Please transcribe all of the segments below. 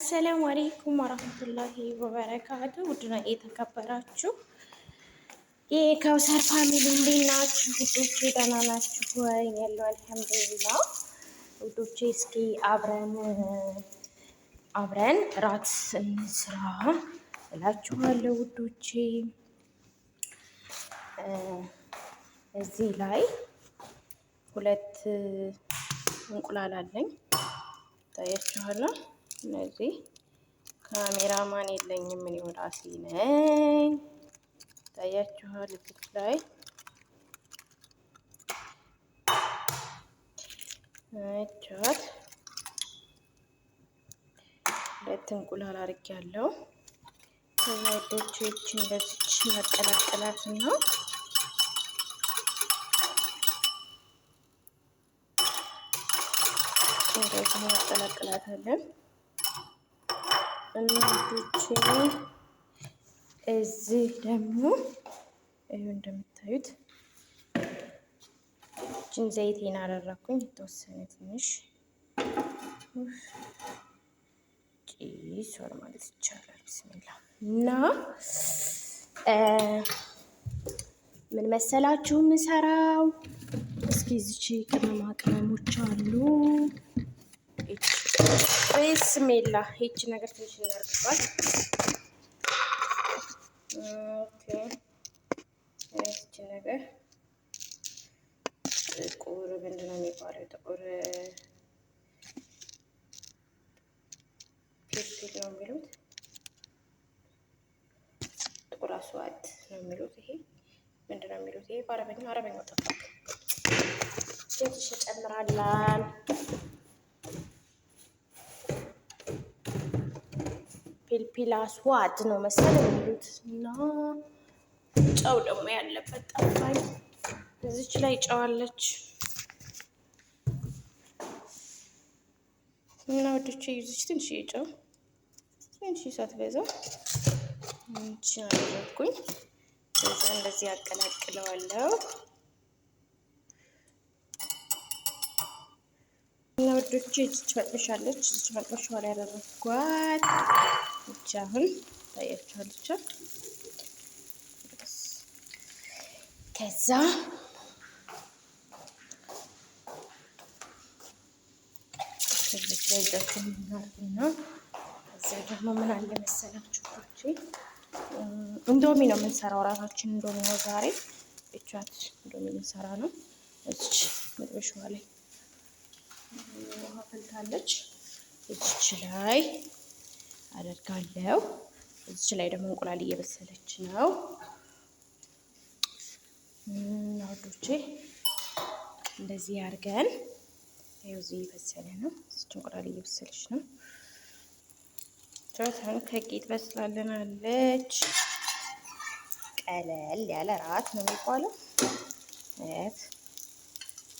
አሰላሙ አለይኩም ወራህመቱላሂ ወበረካቱ። ውድና የተከበራችሁ የካውሰር ፋሚሊ እንዴት ናችሁ? ውዶቼ ደህና ናችሁ ወይ? ያለው አልሐምዱሊላህ። ውዶቼ እስኪ አብረን ራት እንስራ እላችኋለሁ ውዶቼ። እዚህ ላይ ሁለት እንቁላል አለኝ ታያችኋለሁ። እነዚህ ካሜራማን የለኝም፣ ምን ራሴ ነኝ። ታያችኋል እዚህ ላይ አይቻት ሁለት እንቁላል አድርጌያለሁ። ከዛዶች እቺን እንደዚች መቀላቀላትና እንደዚህ መቀላቀላታለን። እናቶቼ እዚህ ደግሞ ይሄው እንደምታዩት እቺን ዘይቴን አደረኩኝ የተወሰነ ትንሽ ጭስ ወር ማለት ይቻላል። ቢስሚላህ እና ምን መሰላችሁ የምሰራው? እስኪ እዚች ቅመማ ቅመሞች አሉ። ቢስሚላህ ይቺ ነገር ትንሽ እናርግባት። ኦኬ እቺ ነገር ጥቁር ምንድን ነው የሚባለው? ጥቁር ፒፕል ነው የሚሉት፣ ጥቁር አስዋት ነው የሚሉት። ይሄ ምንድን ነው የሚሉት? ይሄ በአረበኛው ጠፋ። ትንሽ እንጨምራለን። ፒልፒል አስዋት ነው መሰለኝ የሚሉት እና ጨው ደግሞ ያለበት ጠፋኝ። እዚች ላይ ጨው አለች እና ወዶቼ ይዙች ትንሽ ጨው ትንሽ ሳትበዛ እንቺ አደረኩኝ። ከዛ እንደዚህ አቀላቅለዋለሁ እና ወዶቼ እዚች መጥበሻለች። እዚች መጥበሻዋ ላይ ያደረኳት ብቻ አሁን ታያችኋለች። ከዛ እዚች ላይ ጨው እናርግና እዛ ደግሞ ምን አለ መሰላችሁ ወዶቼ እንዶሚ ነው የምንሰራው። ራሳችን እንዶሚ ነው ዛሬ። ብቻት እንዶሚ ልንሰራ ነው። እዚች መጥበሻዋ ላይ ውሃ ፈልታለች። እዚች ላይ አደርጋለሁ። እዚች ላይ ደግሞ እንቁላል እየበሰለች ነው። ወዶቼ እንደዚህ አድርገን ይኸው እዚህ እየበሰለ ነው። እዚች እንቁላል እየበሰለች ነው። ቻታን ከቂጥ በስላለናለች። ቀለል ያለ ራት ነው የሚባለው። አያት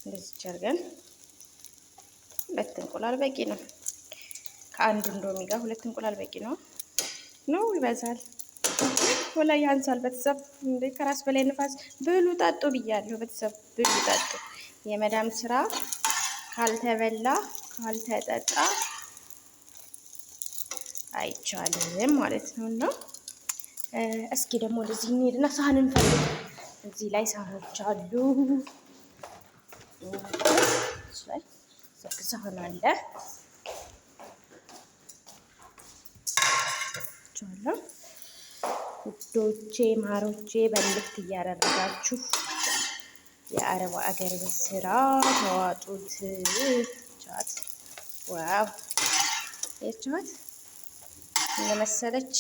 እንደዚህ አድርገን ሁለት እንቁላል በቂ ነው። ከአንድ እንዶሚ ጋር ሁለት እንቁላል በቂ ነው። ይበዛል ወላ ያንሳል? ቤተሰብ እንደ ከራስ በላይ ንፋስ ብሉ ጠጡ ብያለሁ። ቤተሰብ ብሉ ጠጡ። የመዳም ስራ ካልተበላ ካልተጠጣ አይቻልም ማለት ነው። እና እስኪ ደግሞ ወደዚህ እንሄድና ሳህን እንፈልግ። እዚህ ላይ ሳህኖች አሉ። እዚህ ላይ ሳህን አለ ውዶቼ ማሮቼ። በልክ እያደረጋችሁ የአረብ አገር ስራ ተዋጡት። ቻት ዋው የቻት እንደመሰለች።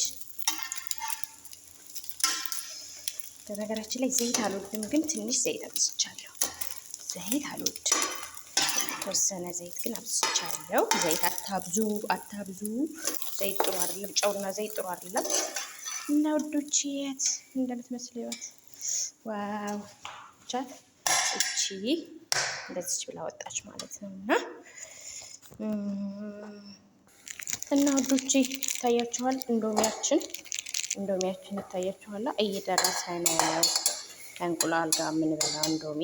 በነገራችን ላይ ዘይት አልወድም፣ ግን ትንሽ ዘይት አብዝቻለሁ። ዘይት አልወድም፣ የተወሰነ ዘይት ግን አብዝቻለሁ። ዘይት አታብዙ። ዘይት ጥሩ አይደለም። ጨውና ዘይት ጥሩ አይደለም። እና ውዶቼ የት እንደምትመስለው ይወት ዋው ቻት እቺ እንደዚህ ብላ ወጣች ማለት ነው። እና ውዶቼ ይታያችኋል። እንዶሚያችን ይታያችኋል። እየደረሰ ነው። ከእንቁላል ጋር የምንበላ እንዶሚ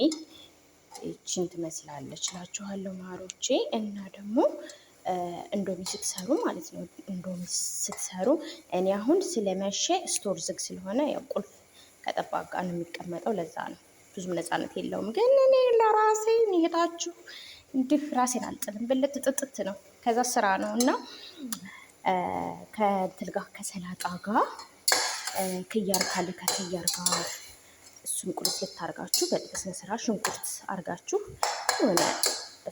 ይቺን ትመስላለች እላችኋለሁ ማሮቼ። እና ደግሞ እንዶሚ ስትሰሩ ማለት ነው። እንዶሚ ስትሰሩ እኔ አሁን ስለመሸ ስቶር ዝግ ስለሆነ ያው ቁልፍ ከጠባቂ ጋር ነው የሚቀመጠው። ለዛ ነው ብዙም ነፃነት የለውም። ግን እኔ ለራሴ ንየታችሁ እንዲህ ራሴን አልጥልም። ብልት ጥጥት ነው። ከዛ ስራ ነው እና ከእንትን ጋር ከሰላጣ ጋር ክያር ካለ ከክያር ጋር እሱን ቁልት ልታርጋችሁ በስነ ስርዓት ሽንኩርት አርጋችሁ የሆነ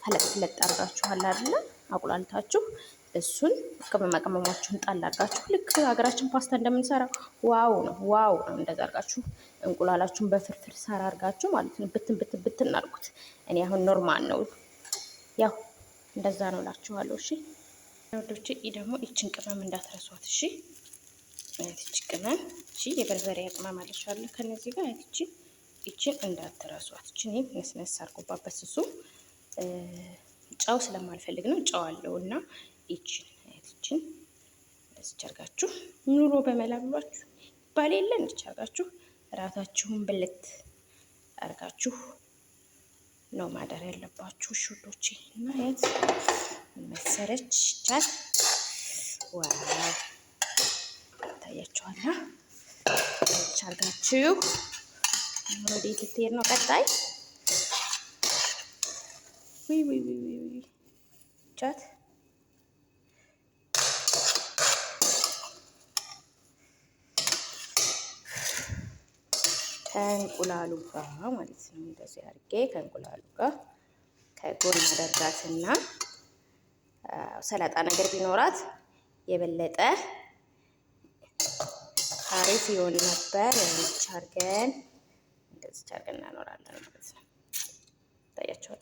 ፈለጥ ፈለጥ አርጋችኋል አይደለ? አቁላልታችሁ እሱን ቅመማ ቅመሞችን ጣል አርጋችሁ ልክ ሀገራችን ፓስታ እንደምንሰራ ዋው ነው ዋው ነው። እንደዛ አርጋችሁ እንቁላላችሁን በፍርፍር ሳራ አርጋችሁ ማለት ነው ብትን ብትን ብትን አርጉት። እኔ አሁን ኖርማል ነው ያው እንደዛ ነው እላችኋለሁ። እሺ ወዶቼ ደግሞ ይችን ቅመም እንዳትረሷት። እሺ እቺ ቅመም እቺ የበርበሬ ቅመም አለሻለሁ ከነዚህ ጋር ይችን እንዳትረሷት። እቺን ነስነስ አርጉባት በስሱ ጨው ስለማልፈልግ ነው። ጨው አለው እና ይችን እንደዚህ አርጋችሁ ኑሮ በመላብሏችሁ ባል የለ እንደዚህ አርጋችሁ ራታችሁን ብልት አርጋችሁ ነው ማደር ያለባችሁ ሹዶቼ። እና ያት መሰረች ቻት ዋው ታያችኋላ። አርጋችሁ ወዴት ልትሄድ ነው ቀጣይ? ዊ ቻት ከእንቁላሉ ጋር ማለት ነው። እንደዚህ አድርጌ ከእንቁላሉ ጋር ከጎን አደርጋትና ሰላጣ ነገር ቢኖራት የበለጠ አሪፍ ይሆን ነበር። እንደዚህ አድርገን እናኖራለን ማለት ነው። ታያችኋል።